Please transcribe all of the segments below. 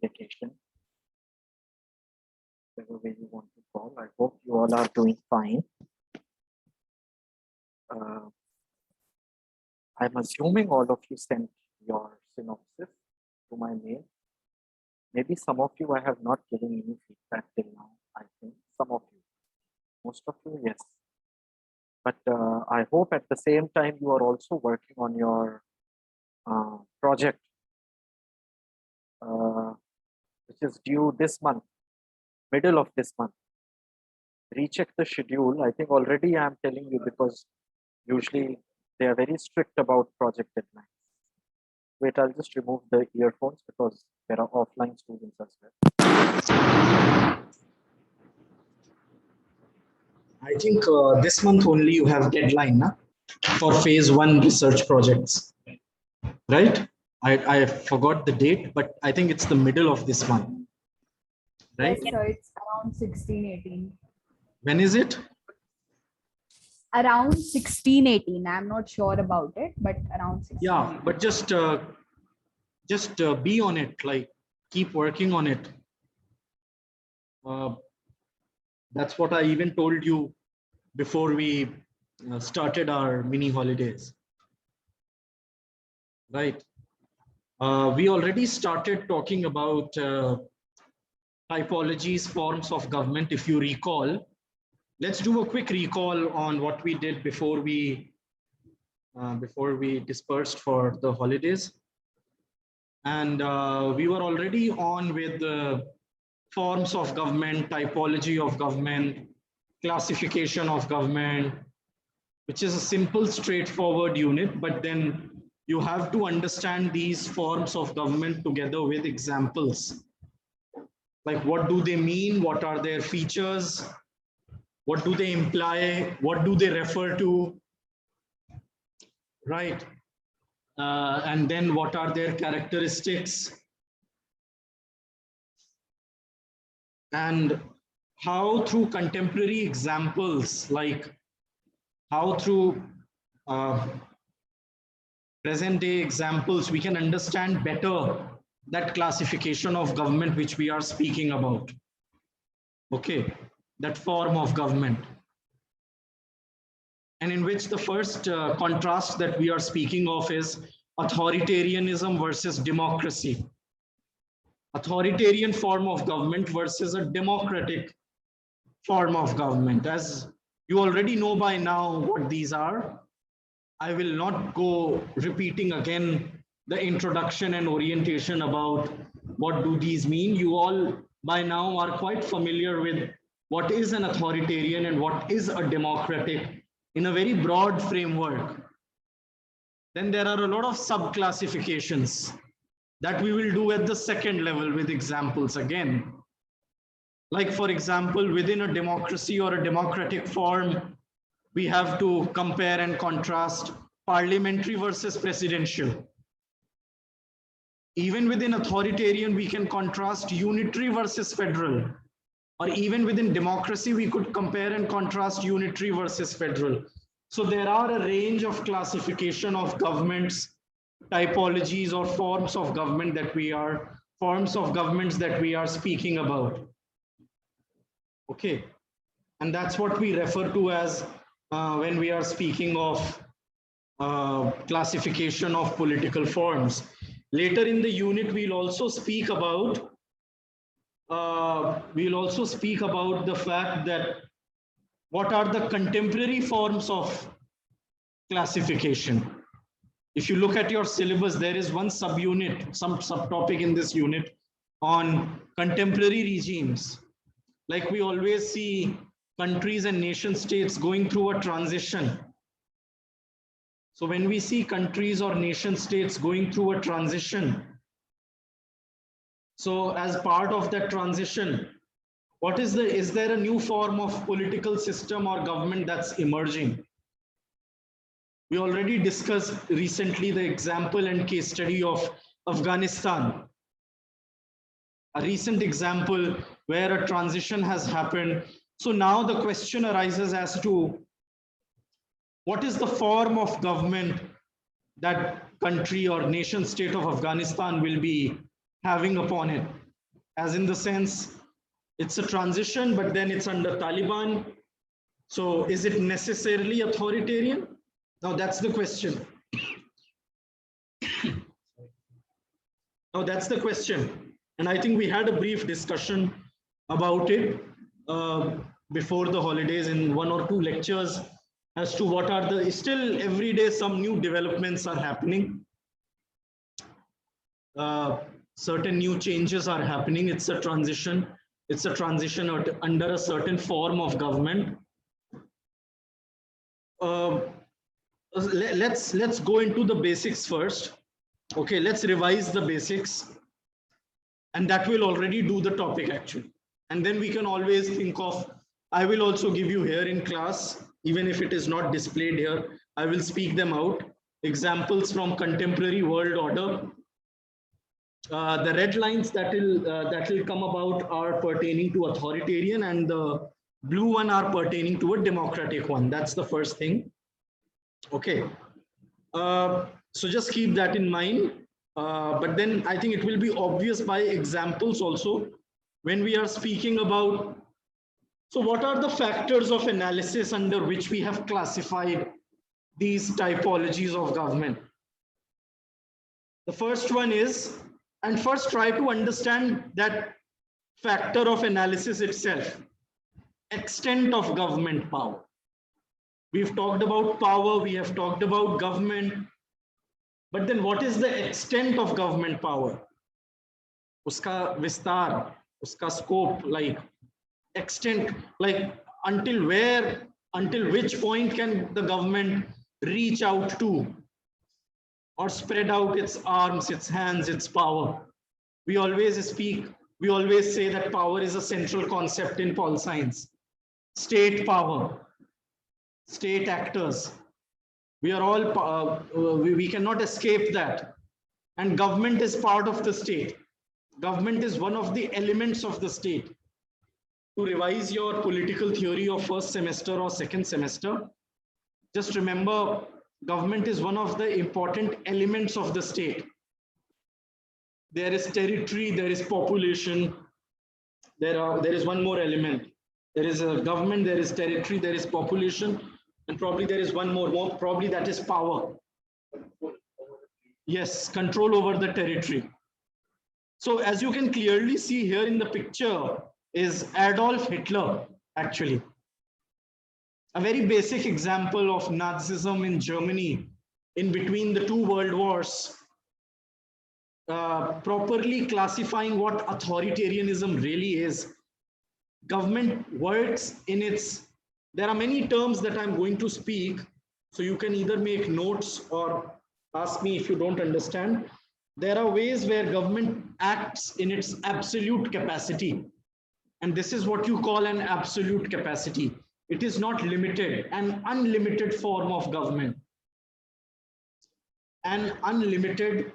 vacation, whatever way you want to call. I hope you all are doing fine. I'm assuming all of you sent your synopsis to my mail. Maybe some of you I have not given any feedback till now. I think some of you, most of you, yes. But I hope at the same time you are also working on your project, which is due this month, middle of this month. Recheck the schedule. I think already I am telling you because usually they are very strict about project deadlines. Wait, I'll just remove the earphones because there are offline students as well. I think this month only you have deadline for phase 1 research projects, right? I forgot the date, but I think it's the middle of this month, right? Yes, sir, it's around 16-18. When is it? Around 16-18. I'm not sure about it, but around 16. Yeah, but just be on it, like keep working on it. That's what I even told you before we started our mini holidays, right? We already started talking about typologies, forms of government. If you recall, let's do a quick recall on what we did before we dispersed for the holidays. And we were already on with the forms of government, typology of government, classification of government, which is a simple, straightforward unit, but then you have to understand these forms of government together with examples. Like, what do they mean? What are their features? What do they imply? What do they refer to? Right. And then what are their characteristics? And how through contemporary examples, like how through present day examples, we can understand better that classification of government which we are speaking about. Okay, that form of government. And in which the first contrast that we are speaking of is authoritarianism versus democracy. Authoritarian form of government versus a democratic form of government. As you already know by now what these are, I will not go repeating again the introduction and orientation about what do these mean. You all by now are quite familiar with what is an authoritarian and what is a democratic in a very broad framework. Then there are a lot of sub-classifications that we will do at the second level with examples again. Like, for example, within a democracy or a democratic form, we have to compare and contrast parliamentary versus presidential. Even within authoritarian, we can contrast unitary versus federal. Or even within democracy, we could compare and contrast unitary versus federal. So there are a range of classification of governments, typologies or forms of government that we are, forms of governments that we are speaking about. Okay, and that's what we refer to as when we are speaking of classification of political forms. Later in the unit, we'll also speak about the fact that what are the contemporary forms of classification. If you look at your syllabus, there is one subunit, some subtopic in this unit on contemporary regimes. Like, we always see countries and nation states going through a transition. So when we see countries or nation states going through a transition, so as part of that transition, is there a new form of political system or government that's emerging? We already discussed recently the example and case study of Afghanistan. A recent example where a transition has happened. So now the question arises as to what is the form of government that country or nation state of Afghanistan will be having upon it. as in the sense it's a transition, but then it's under Taliban. So is it necessarily authoritarian? Now that's the question. Now that's the question. And I think we had a brief discussion about it before the holidays in 1 or 2 lectures as to what are the, still every day some new developments are happening. Certain new changes are happening. It's a transition. It's a transition under a certain form of government. Let's go into the basics first. Okay, let's revise the basics. And that will already do the topic actually. And then we can always think of, I will also give you here in class, even if it is not displayed here, I will speak them out. Examples from contemporary world order. The red lines that will come about are pertaining to authoritarian, and the blue one are pertaining to a democratic one. That's the first thing. Okay. So just keep that in mind. But then I think it will be obvious by examples also when we are speaking about, so what are the factors of analysis under which we have classified these typologies of government? The first one is, and first try to understand that factor of analysis itself, extent of government power. We've talked about power, we have talked about government, but then what is the extent of government power? Uska vistar, uska scope, like extent, like until where, until which point can the government reach out to or spread out its arms, its hands, its power? We always say that power is a central concept in pol science. State power, state actors. We are all, we cannot escape that. And government is part of the state. Government is one of the elements of the state. To revise your political theory of first semester or second semester, just remember, government is one of the important elements of the state. There is territory, there is population, there is one more element. There is a government, there is territory, there is population, and probably there is one more, probably that is power. Yes, control over the territory. So as you can clearly see here in the picture is Adolf Hitler, actually. A very basic example of Nazism in Germany in between the 2 world wars, properly classifying what authoritarianism really is. Government works in its, there are many terms that I'm going to speak, so you can either make notes or ask me if you don't understand. There are ways where government acts in its absolute capacity. And this is what you call an absolute capacity. It is not limited, an unlimited form of government. An unlimited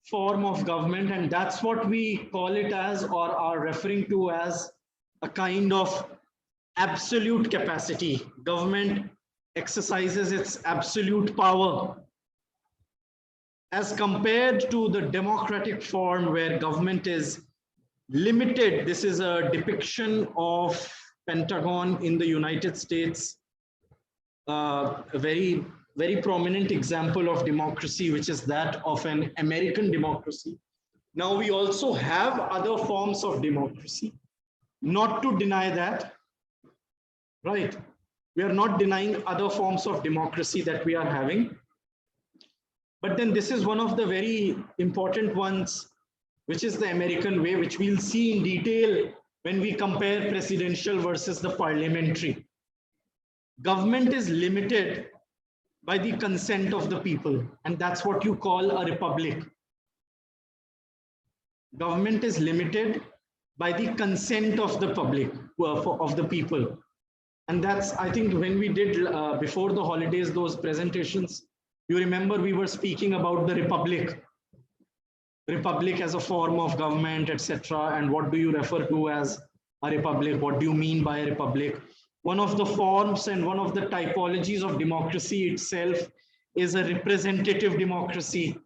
form of government, and that's what we call it as, or are referring to as, a kind of absolute capacity. Government exercises its absolute power as compared to the democratic form where government is limited. This is a depiction of Pentagon in the United States, a very prominent example of democracy, which is that of an American democracy. Now we also have other forms of democracy, not to deny that, right? We are not denying other forms of democracy that we are having. But then this is one of the very important ones, which is the American way, which we'll see in detail when we compare presidential versus the parliamentary. Government is limited by the consent of the people, and that's what you call a republic. Government is limited by the consent of the public, of the people. And that's, I think, when we did before the holidays, those presentations, you remember we were speaking about the republic as a form of government, etc. And what do you refer to as a republic? What do you mean by a republic? One of the forms and one of the typologies of democracy itself is a representative democracy.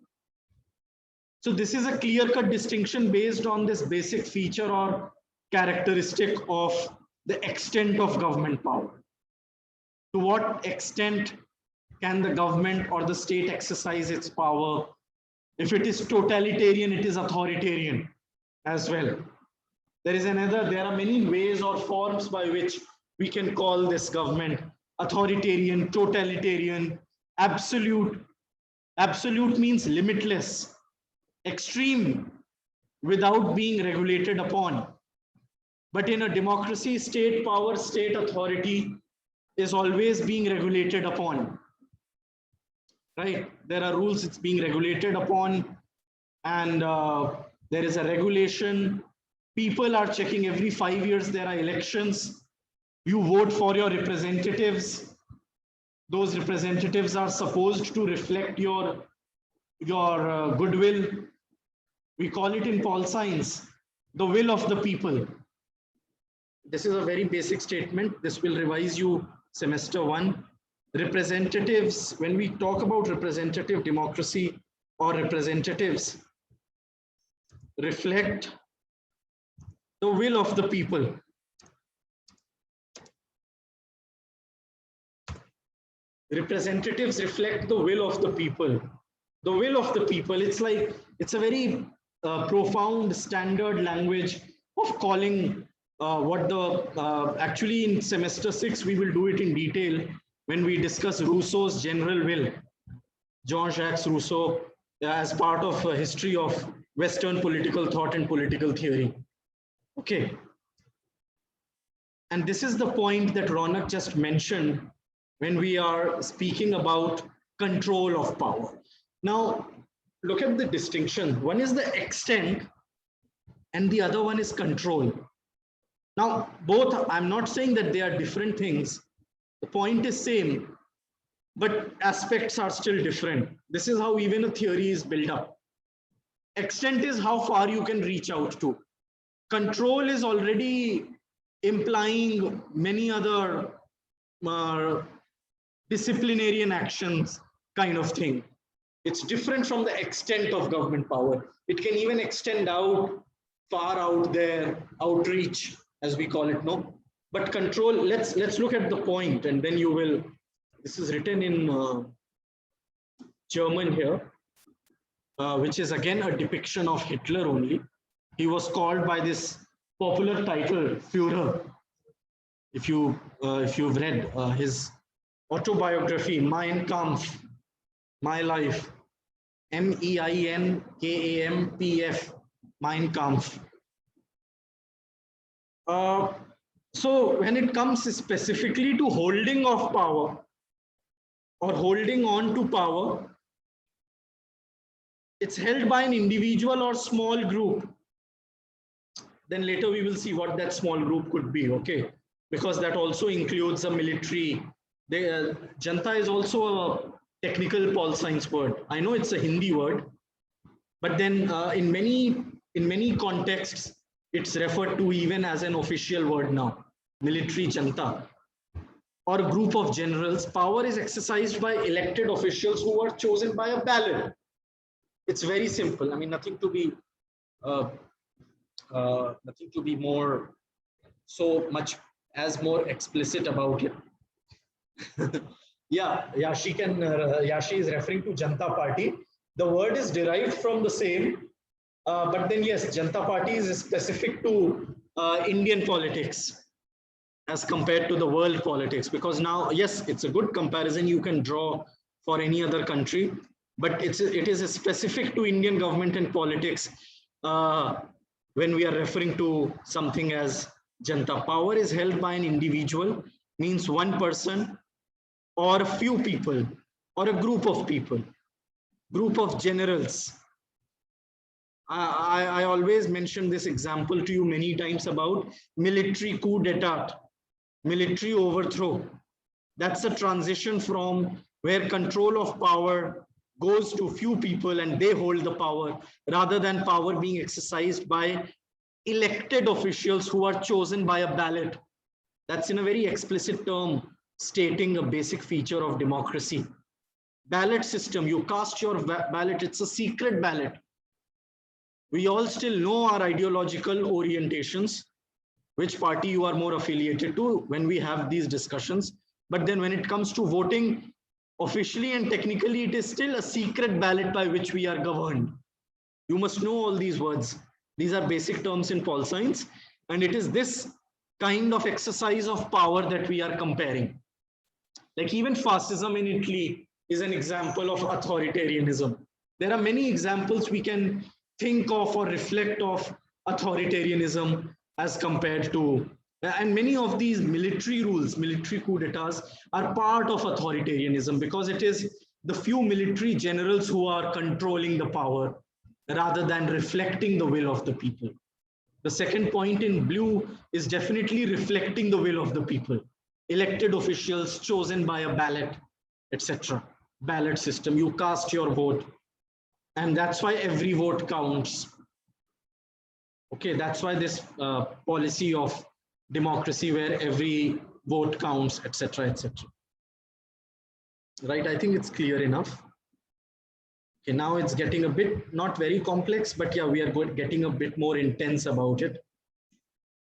So this is a clear-cut distinction based on this basic feature or characteristic of the extent of government power. To what extent can the government or the state exercise its power? If it is totalitarian, it is authoritarian as well. There are many ways or forms by which we can call this government: authoritarian, totalitarian, absolute. Absolute means limitless, extreme, without being regulated upon. But in a democracy, state power, state authority is always being regulated upon. Right? There are rules it's being regulated upon, and there is a regulation. People are checking every 5 years. There are elections. You vote for your representatives. Those representatives are supposed to reflect your goodwill. We call it in pol science the will of the people. This is a very basic statement. This will revise you semester 1. Representatives, when we talk about representative democracy or representatives, reflect the will of the people. Representatives reflect the will of the people. The will of the people, it's a very profound standard language of calling actually in semester 6, we will do it in detail when we discuss Rousseau's general will. Jean-Jacques Rousseau, as part of a history of Western political thought and political theory. Okay. And this is the point that Ronak just mentioned when we are speaking about control of power. Now, look at the distinction. One is the extent and the other one is control. Now, both, I'm not saying that they are different things. The point is same, but aspects are still different. This is how even a theory is built up. Extent is how far you can reach out to. Control is already implying many other disciplinarian actions kind of thing. It's different from the extent of government power. It can even extend out, far out there, outreach, as we call it, no? But control, let's look at the point, and then you will, this is written in German here, which is again a depiction of Hitler only. He was called by this popular title, Führer. If you've read his autobiography, Mein Kampf, My Life, MEINKAMPF, Mein Kampf. So when it comes specifically to holding of power or holding on to power, it's held by an individual or small group. Then later we will see what that small group could be, okay? Because that also includes a military. Janta is also a technical pol science word. I know it's a Hindi word, but then in many contexts, it's referred to even as an official word now, military janta, or a group of generals. Power is exercised by elected officials who are chosen by a ballot. It's very simple. I mean, nothing to be more so much as more explicit about it. Yeah, she is referring to Janta Party. The word is derived from the same, but then yes, Janta Party is specific to Indian politics as compared to the world politics, because now, yes, it's a good comparison you can draw for any other country, but it is specific to Indian government and politics when we are referring to something as Janta. Power is held by an individual, means one person or a few people or a group of people, group of generals. I always mention this example to you many times about military coup d'etat, military overthrow. That's a transition from where control of power goes to few people and they hold the power, rather than power being exercised by elected officials who are chosen by a ballot. That's in a very explicit term stating a basic feature of democracy. Ballot system, you cast your ballot, it's a secret ballot. We all still know our ideological orientations, which party you are more affiliated to when we have these discussions. But then when it comes to voting, officially and technically, it is still a secret ballot by which we are governed. You must know all these words. These are basic terms in pol science. And it is this kind of exercise of power that we are comparing. Like even fascism in Italy is an example of authoritarianism. There are many examples we can think of or reflect of authoritarianism as compared to, and many of these military rules, military coup d'etats are part of authoritarianism because it is the few military generals who are controlling the power rather than reflecting the will of the people. The second point in blue is definitely reflecting the will of the people. Elected officials chosen by a ballot, etc. Ballot system, you cast your vote. And that's why every vote counts. Okay, that's why this policy of democracy where every vote counts, etc., etc. Right, I think it's clear enough. Okay, now it's getting a bit, not very complex, but yeah, we are getting a bit more intense about it.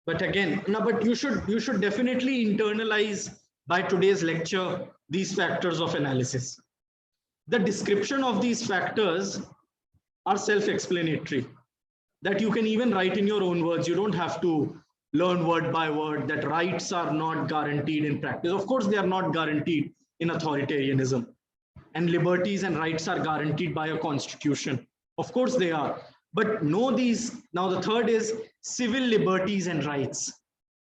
But again, no, but you should definitely internalize by today's lecture these factors of analysis. The description of these factors are self-explanatory, that you can even write in your own words. You don't have to learn word by word that rights are not guaranteed in practice. Of course, they are not guaranteed in authoritarianism. And liberties and rights are guaranteed by a constitution. Of course they are. But know these. Now the third is civil liberties and rights.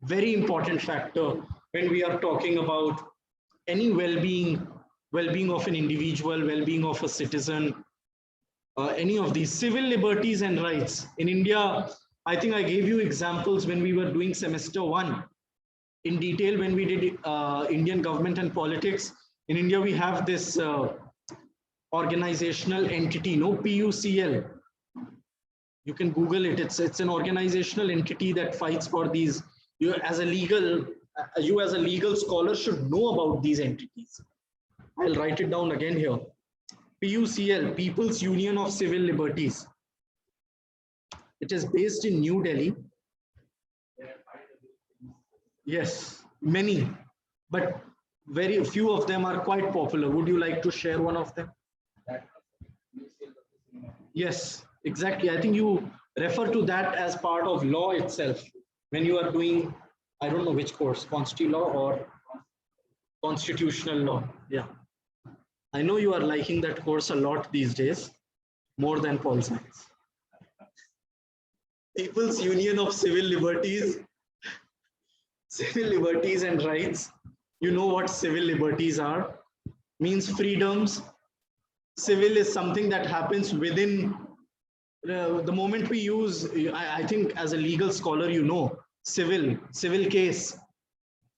Very important factor when we are talking about any well-being of an individual, well-being of a citizen, any of these civil liberties and rights. In India, I think I gave you examples when we were doing semester 1 in detail when we did Indian government and politics. In India, we have this organizational entity, no, PUCL. You can Google it. It's an organizational entity that fights for these. You as a legal scholar should know about these entities. I'll write it down again here. PUCL, People's Union of Civil Liberties. It is based in New Delhi. Yes, many, but very few of them are quite popular. Would you like to share one of them? Yes, exactly. I think you refer to that as part of law itself when you are doing, I don't know which course, constitutional law or constitutional law. Yeah. I know you are liking that course a lot these days, more than pol science. People's Union of Civil Liberties, Civil Liberties and Rights. You know what civil liberties are? Means freedoms. Civil is something that happens within the moment we use, I think as a legal scholar, you know, civil case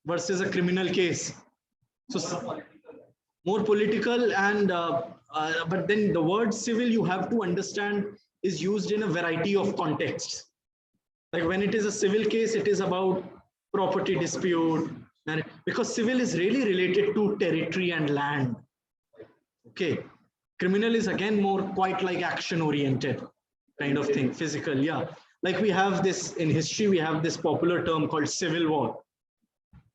versus a criminal case. So more political and, but then the word civil you have to understand is used in a variety of contexts. Like when it is a civil case, it is about property dispute, and because civil is really related to territory and land. Okay. Criminal is again more quite like action oriented kind of thing, physical. Yeah. Like we have this in history, we have this popular term called civil war.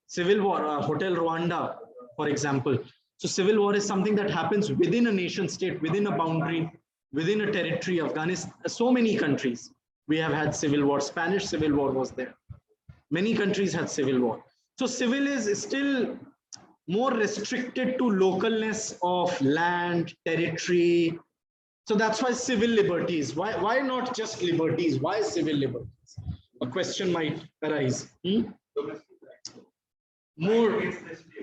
Civil war, Hotel Rwanda, for example. So civil war is something that happens within a nation state, within a boundary, within a territory. Afghanistan, so many countries we have had civil war. Spanish civil war was there. Many countries had civil war. So civil is still more restricted to localness of land, territory. So that's why civil liberties. Why not just liberties? Why civil liberties? A question might arise. More,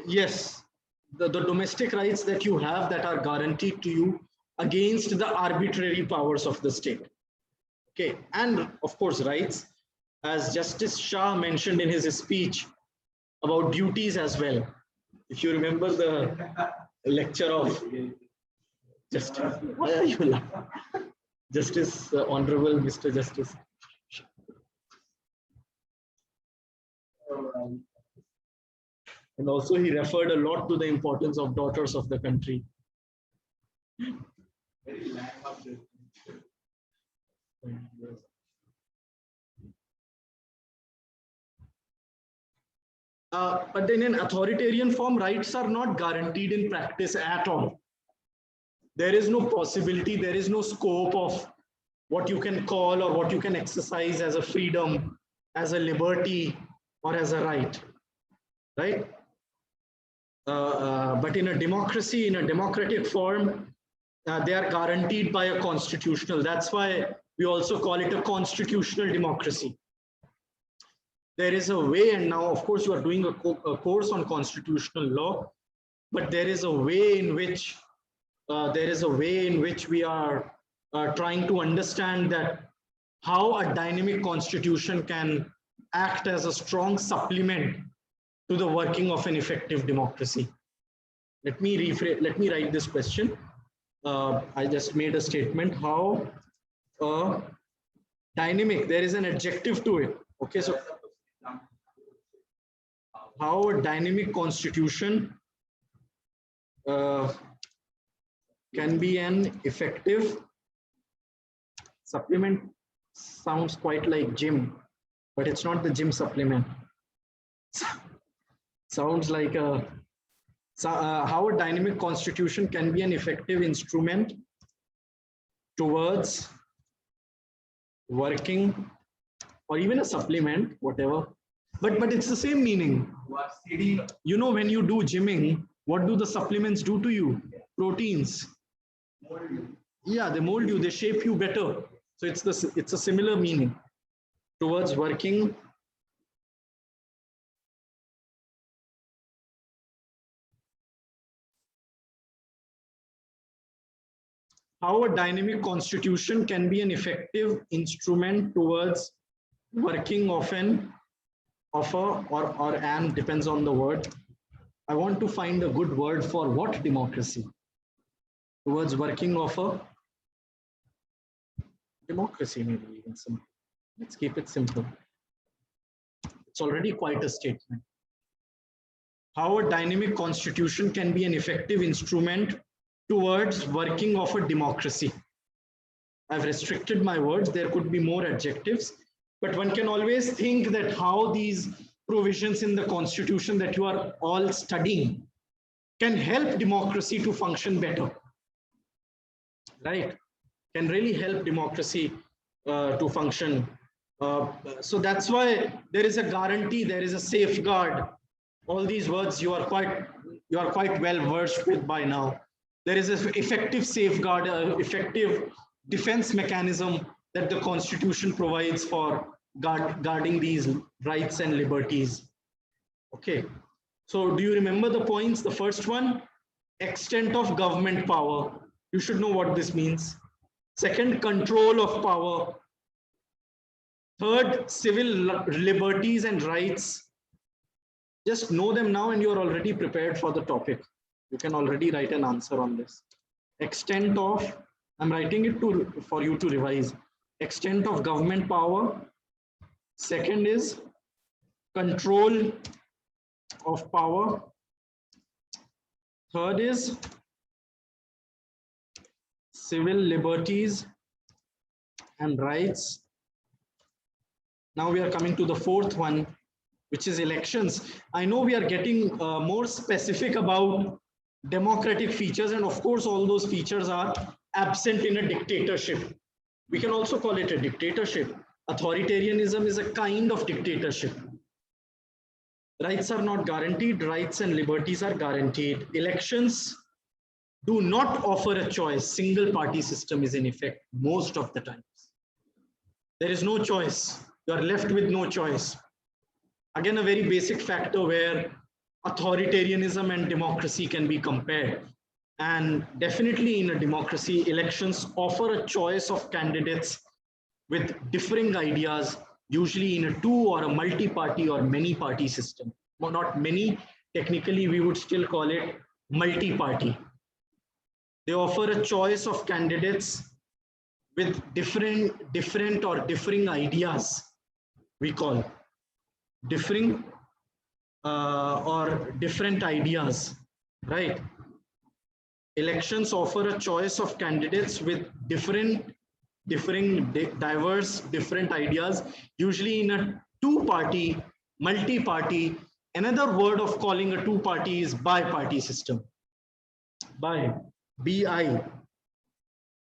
yes, the domestic rights that you have that are guaranteed to you against the arbitrary powers of the state. Okay, and of course rights, as Justice Shah mentioned in his speech about duties as well. If you remember the lecture of Justice, why are you laughing? Justice, Honorable Mr. Justice. And also he referred a lot to the importance of daughters of the country. But in an authoritarian form, rights are not guaranteed in practice at all. There is no possibility, there is no scope of what you can call or what you can exercise as a freedom, as a liberty, or as a right, right? But in a democracy, in a democratic form, they are guaranteed by a constitutional. That's why we also call it a constitutional democracy. There is a way, and now of course you are doing a course on constitutional law, but there is a way in which we are trying to understand that how a dynamic constitution can act as a strong supplement to the working of an effective democracy. Let me write this question. I just made a statement. How dynamic, there is an adjective to it. Okay, so how a dynamic constitution can be an effective supplement. Sounds quite like gym, but it's not the gym supplement. Sounds like how a dynamic constitution can be an effective instrument towards working, or even a supplement, whatever. But it's the same meaning. You know, when you do gymming, what do the supplements do to you? Proteins. Yeah, they mold you, they shape you better. So it's a similar meaning towards working how a dynamic constitution can be an effective instrument towards working of an or an depends on the word. I want to find a good word for what democracy? Towards working of a democracy, maybe even simple. Let's keep it simple. It's already quite a statement. How a dynamic constitution can be an effective instrument towards working of a democracy. I've restricted my words. There could be more adjectives, but one can always think that how these provisions in the constitution that you are all studying can help democracy to function better, right? Can really help democracy to function. So that's why there is a guarantee, there is a safeguard. All these words you are quite well versed with by now. There is an effective safeguard, effective defense mechanism that the Constitution provides for guarding these rights and liberties. Okay, so do you remember the points? The first one, extent of government power. You should know what this means. Second, control of power. Third, civil liberties and rights. Just know them now and you're already prepared for the topic. You can already write an answer on this. Extent of, I'm writing it for you to revise. Extent of government power. Second is control of power. Third is civil liberties and rights. Now we are coming to the fourth one, which is elections. I know we are getting more specific about democratic features, and of course all those features are absent in a dictatorship. We can also call it a dictatorship. Authoritarianism is a kind of dictatorship. Rights are not guaranteed, rights and liberties are guaranteed. Elections do not offer a choice. Single party system is in effect most of the times. There is no choice. You are left with no choice. Again, a very basic factor where authoritarianism and democracy can be compared. And definitely in a democracy, elections offer a choice of candidates with differing ideas, usually in a two or a multi-party or many-party system. Well, not many, technically we would still call it multi-party. They offer a choice of candidates with different or differing ideas, we call differing or different ideas, right? Elections offer a choice of candidates with different diverse, different ideas, usually in a two-party, multi-party. Another word of calling a two-party is bi-party system. Bi, B-I.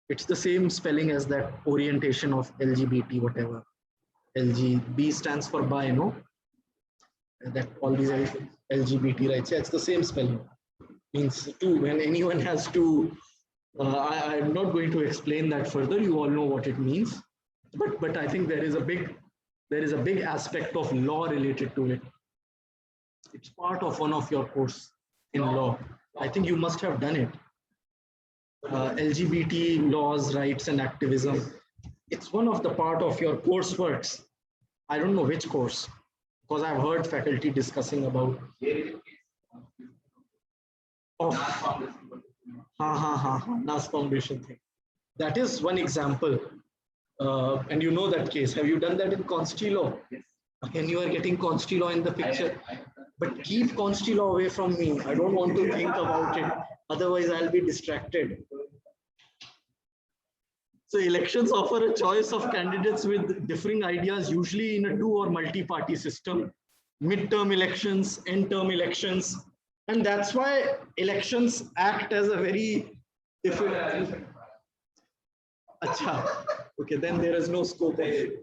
It's the same spelling as that orientation of LGBT, whatever. B stands for bi, no? That all these LGBT, right? So it's the same spelling. Means two. When anyone has to, I'm not going to explain that further. You all know what it means. But I think there is a big aspect of law related to it. It's part of one of your course in law. I think you must have done it. LGBT laws, rights, and activism. It's one of the part of your courseworks. I don't know which course, because I've heard faculty discussing about NAS Foundation thing. That is one example. And you know that case. Have you done that in Consti law? Yes. And you are getting Consti law in the picture. But keep Consti law away from me. I don't want to think about it. Otherwise, I'll be distracted. So elections offer a choice of candidates with differing ideas, usually in a two or multi-party system. Midterm elections, end-term elections. And that's why elections act as a very different. Achha. Okay, then there is no scope of it.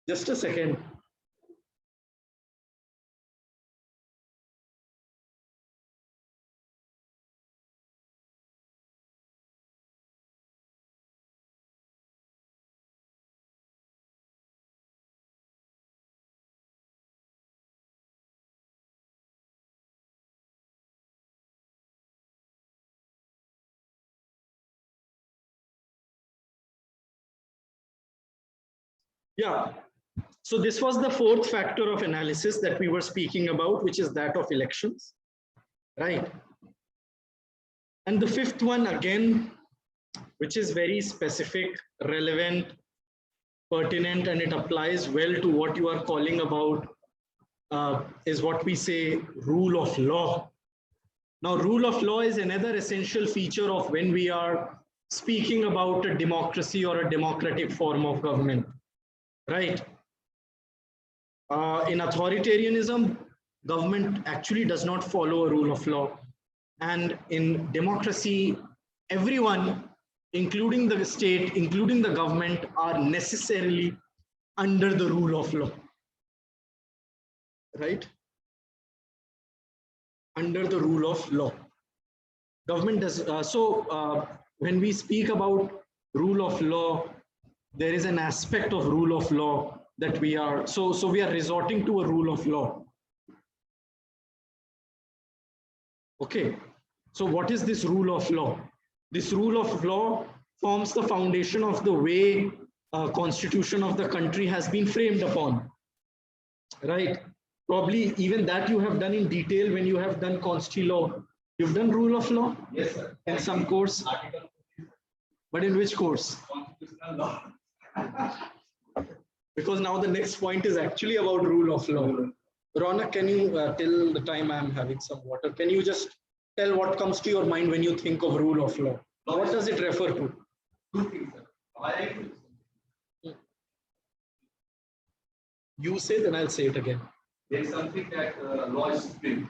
Just a second. Yeah. So this was the fourth factor of analysis that we were speaking about, which is that of elections, right? And the fifth one, again, which is very specific, relevant, pertinent, and it applies well to what you are calling about, is what we say rule of law. Now, rule of law is another essential feature of when we are speaking about a democracy or a democratic form of government, right? In authoritarianism, government actually does not follow a rule of law. And in democracy, everyone, including the state, including the government, are necessarily under the rule of law, right? Under the rule of law. Government does, when we speak about rule of law, there is an aspect of rule of law that we are, so we are resorting to a rule of law. Okay, so what is this rule of law? This rule of law forms the foundation of the way constitution of the country has been framed upon, right? Probably even that you have done in detail when you have done Consti law. You've done rule of law? Yes, sir. In some course? But in which course? Constitutional law. Because now the next point is actually about rule of law. Ronak, can you till the time I'm having some water, can you just tell what comes to your mind when you think of rule of law? What does it refer to? Two things, sir. You say, then I'll say it again. There is something that law is supreme,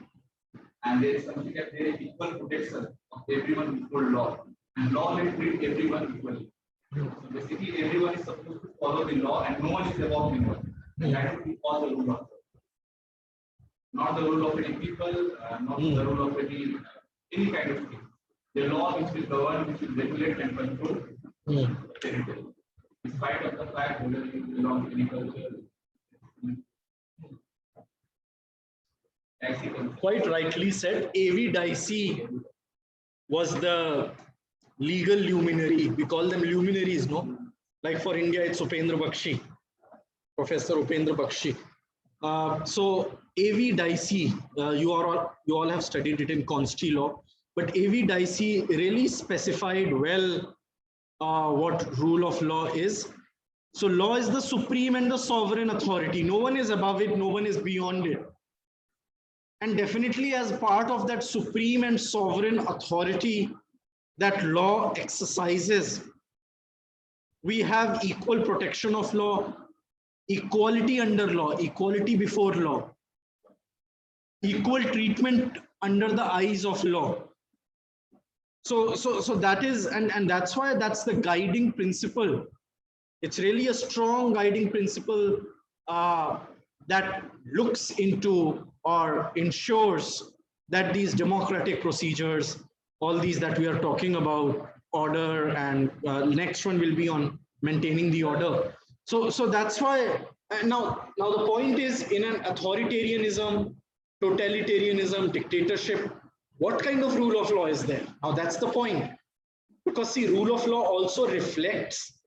and there is something that there is equal protection of everyone equal law, and law will treat everyone equally. So basically, everyone is supposed to follow the law, and no one is above anyone. And that would be called the rule of law. Not the rule of any people, not the rule of any kind of thing. The law which will govern, which will regulate and control the territory, despite of the fact whether it belongs to any culture. Quite rightly said, A.V. Dicey was the legal luminary. We call them luminaries, no? Like for India, it's Upendra Bakshi, Professor Upendra Bakshi. So A.V. Dicey, you all have studied it in Consti law, but A.V. Dicey really specified well what rule of law is. So law is the supreme and the sovereign authority. No one is above it, no one is beyond it. And definitely as part of that supreme and sovereign authority that law exercises, we have equal protection of law, equality under law, equality before law, equal treatment under the eyes of law. So that is, and that's why that's the guiding principle. It's really a strong guiding principle that looks into or ensures that these democratic procedures, all these that we are talking about, order, and next one will be on maintaining the order. So that's why now the point is, in an authoritarianism, totalitarianism, dictatorship, what kind of rule of law is there? Now that's the point. Because see, rule of law also reflects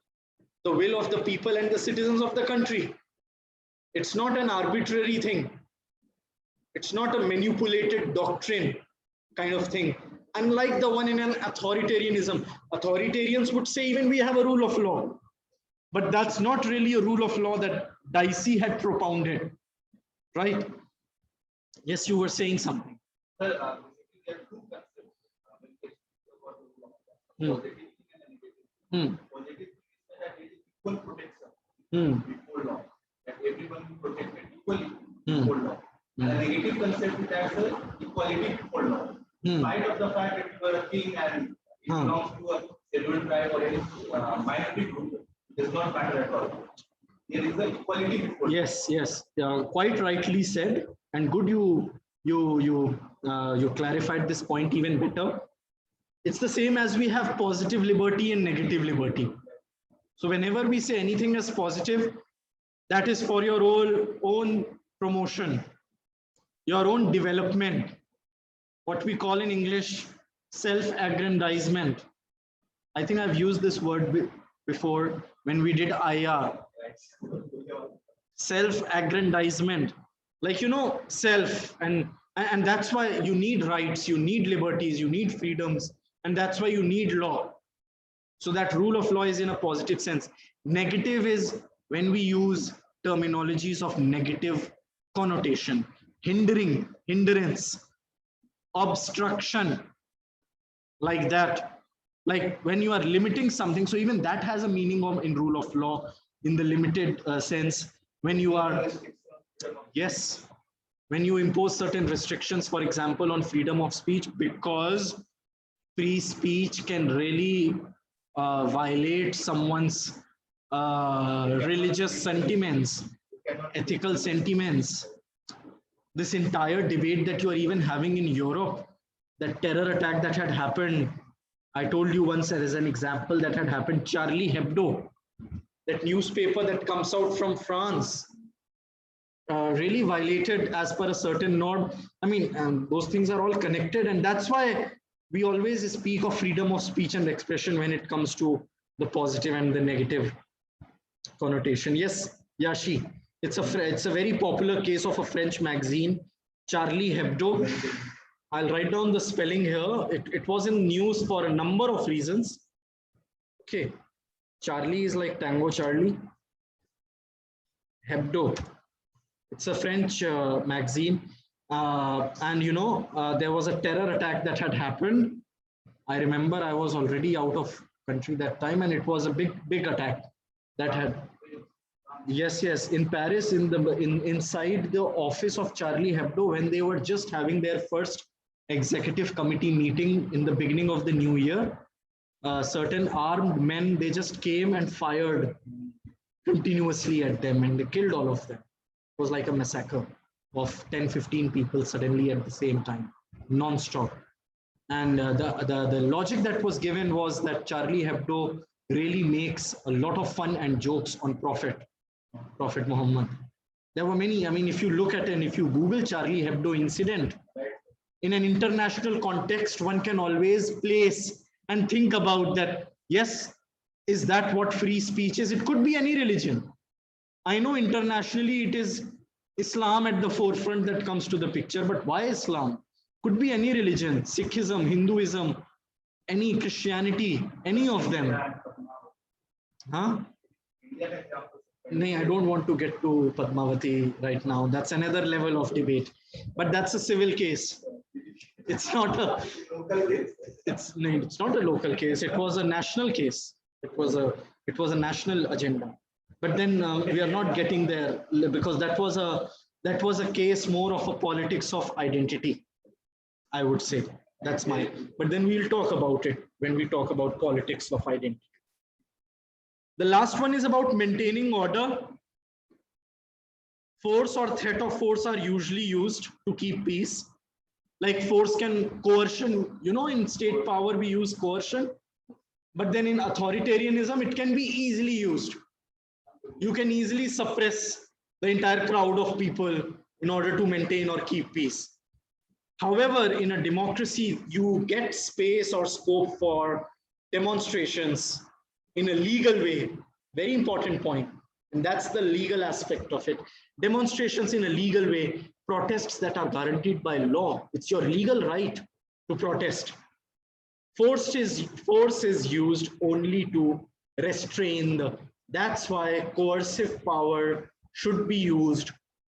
the will of the people and the citizens of the country. It's not an arbitrary thing. It's not a manipulated doctrine kind of thing. Unlike the one in an authoritarianism, authoritarians would say even we have a rule of law. But that's not really a rule of law that Dicey had propounded, right? Yes, you were saying something. Sir, there are two concepts when it comes to the law. Positive and negative. Positive is that there is equal protection before law, that everyone is protected equally before law. And the negative concept is that equality before law. In spite of the fact that you are a king and it belongs to a scheduled tribe or any minority group, it does not matter at all. There is the equality before law. Yes, quite rightly said, and good you clarified this point even better. It's the same as we have positive liberty and negative liberty. So whenever we say anything as positive, that is for your own promotion, your own development, what we call in English self-aggrandizement. I think I've used this word before when we did IR. Self-aggrandizement, like, you know, self, and that's why you need rights, you need liberties, you need freedoms, and that's why you need law. So that rule of law is in a positive sense. Negative is when we use terminologies of negative connotation, hindrance, obstruction, like that. Like when you are limiting something, so even that has a meaning in rule of law in the limited sense. When you are, yes, when you impose certain restrictions, for example, on freedom of speech, because free speech can really violate someone's religious sentiments, ethical sentiments. This entire debate that you are even having in Europe, that terror attack that had happened, I told you once as an example that had happened, Charlie Hebdo, that newspaper that comes out from France, really violated as per a certain norm. I mean, those things are all connected, and that's why we always speak of freedom of speech and expression when it comes to the positive and the negative connotation. Yes, Yashi, it's a very popular case of a French magazine, Charlie Hebdo. I'll write down the spelling here. It was in news for a number of reasons. Okay, Charlie is like Tango Charlie. Hebdo. It's a French magazine. And you know, there was a terror attack that had happened. I remember I was already out of country that time, and it was a big attack that had, yes, in Paris, inside the office of Charlie Hebdo, when they were just having their first executive committee meeting in the beginning of the new year. Certain armed men, they just came and fired continuously at them, and they killed all of them. It was like a massacre of 10-15 people suddenly at the same time, non-stop. And the logic that was given was that Charlie Hebdo really makes a lot of fun and jokes on Prophet Muhammad. There were many. I mean, if you look at and if you Google Charlie Hebdo incident, in an international context, one can always place and think about that. Yes, is that what free speech is? It could be any religion. I know internationally it is Islam at the forefront that comes to the picture, but why Islam? Could be any religion, Sikhism, Hinduism, any Christianity, any of them. Huh? No, I don't want to get to Padmavati right now. That's another level of debate. But that's a civil case. It's not a it's not a local case. It was a national case. It was a national agenda. But then we are not getting there because that was a case more of a politics of identity, I would say. That's my. But then we'll talk about it when we talk about politics of identity. The last one is about maintaining order. Force or threat of force are usually used to keep peace. Like coercion, in state power we use coercion. But then in authoritarianism, it can be easily used. You can easily suppress the entire crowd of people in order to maintain or keep peace. However, in a democracy, you get space or scope for demonstrations in a legal way. Very important point. And that's the legal aspect of it. Demonstrations in a legal way, protests that are guaranteed by law. It's your legal right to protest. Force is used only to restrain that's why coercive power should be used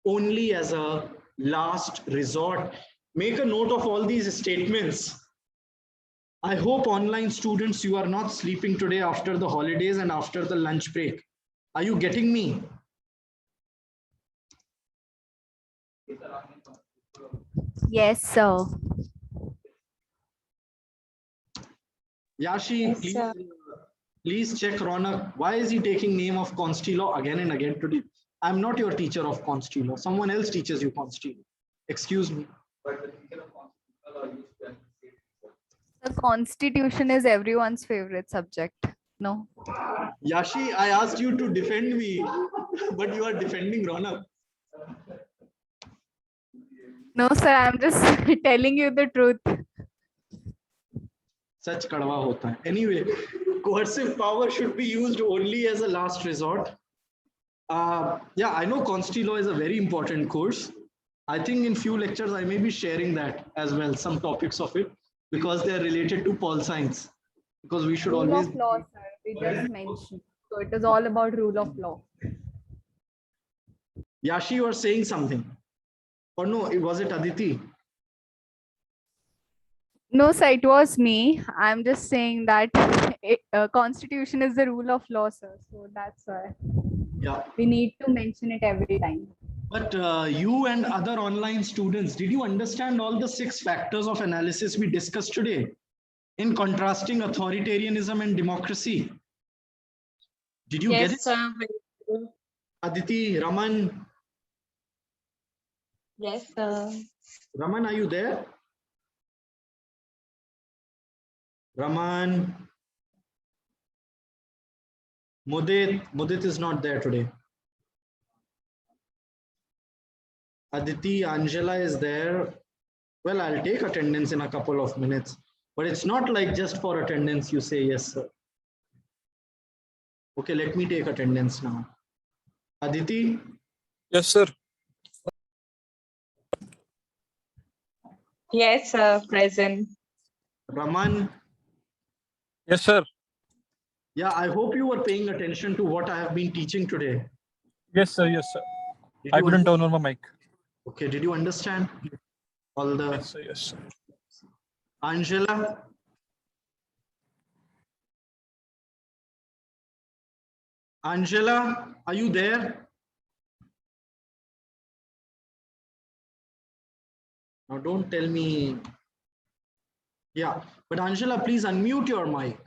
only as a last resort. Make a note of all these statements. I hope online students, you are not sleeping today after the holidays and after the lunch break. Are you getting me? Yes, sir. Yashi, Yes, please check Ronak. Why is he taking name of Consti law again and again today? I'm not your teacher of Consti law. Someone else teaches you Consti law. Excuse me. But the teacher of constitutional law used to appreciate it. The constitution is everyone's favorite subject. No. Yashi, I asked you to defend me, but you are defending Ronak. No, sir, I'm just telling you the truth. Such kadwa hota hai. Anyway, coercive power should be used only as a last resort. Yeah, I know Consti law is a very important course. I think in few lectures I may be sharing that as well, some topics of it, because they are related to pol science. Because we should Rule always. of law, sir. We just mentioned. So it is all about rule of law. Yashi, you are saying something. Or no, was it Aditi? No, sir, it was me. I'm just saying that constitution is the rule of law, sir. So that's why Yeah. we need to mention it every time. But you and other online students, did you understand all the 6 factors of analysis we discussed today in contrasting authoritarianism and democracy? Did you get it? yes, sir. Aditi, Raman, Yes, sir. Raman, are you there? Raman, Mudit is not there today. Aditi, Angela is there. Well, I'll take attendance in a couple of minutes, but it's not like just for attendance you say yes, sir. Okay, let me take attendance now. Aditi, Yes, sir. Yes, sir. Present. Raman, Yes, sir. yeah, I hope you were paying attention to what I have been teaching today. Yes, sir. Yes, sir. Did I you couldn't under- turn on my mic. Okay, did you understand all the Yes, sir. Yes, sir. Angela? Angela, are you there? Now don't tell me. Yeah, but Angela, please unmute your mic.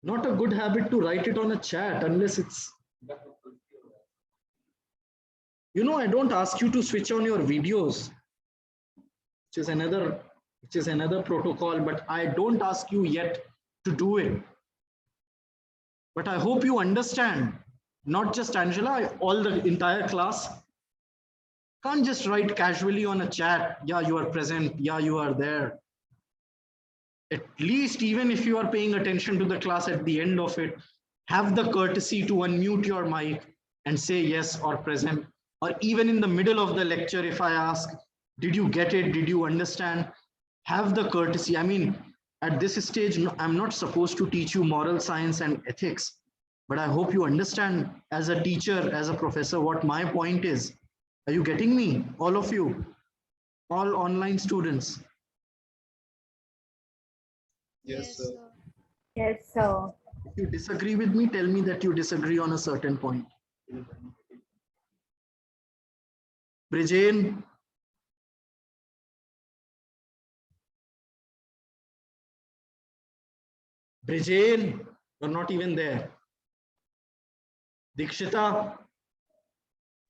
Not a good habit to write it on a chat unless it's. I don't ask you to switch on your videos, which is another protocol, but I don't ask you yet to do it. But I hope you understand, not just Angela, all the entire class. Can't just write casually on a chat, yeah, you are present, yeah, you are there. At least even if you are paying attention to the class at the end of it, have the courtesy to unmute your mic and say yes or present. Or even in the middle of the lecture, if I ask, did you get it? Did you understand? Have the courtesy. I mean, at this stage, I'm not supposed to teach you moral science and ethics, but I hope you understand as a teacher, as a professor, what my point is. Are you getting me? All of you, all online students. Yes, sir. Yes, sir. If you disagree with me, tell me that you disagree on a certain point. Brijain, Brijain, you're not even there. Dikshita,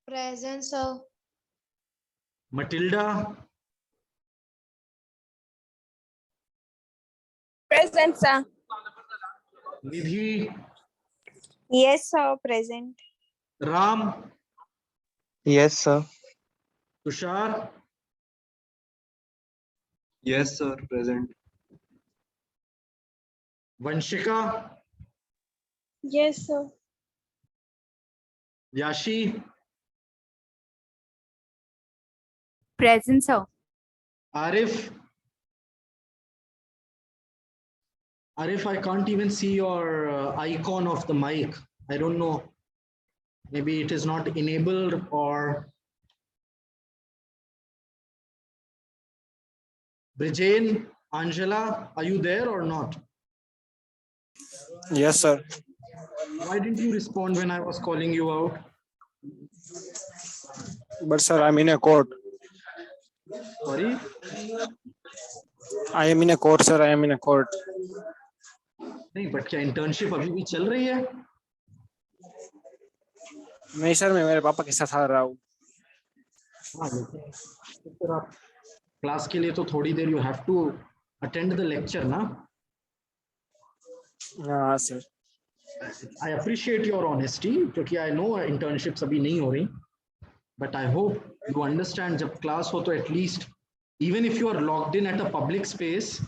Present, sir. Matilda, Present, sir. Nidhi, Yes, sir. Present. Ram, Yes, sir. Tushar, Yes, sir. Present. Vanshika, Yes, sir. Yashi, Present, sir. Arif. Arif, I can't even see your icon of the mic. I don't know. Maybe it is not enabled or. Brijain, Angela, are you there or not? Yes, sir. Why didn't you respond when I was calling you out? But sir, I'm in a court. Sorry? I am in a court, sir. I am in a court. नहीं, but क्या internship अभी भी चल रही है? नहीं sir, मैं मेरे पापा के साथ आ रहा हूँ. हाँ, लेकिन फिर आप क्लास के लिए तो थोड़ी देर you have to attend the lecture ना? हाँ sir. I appreciate your honesty क्योंकि I know internships अभी नहीं हो रही. But I hope you understand जब class हो तो at least even if you are logged in at a public space,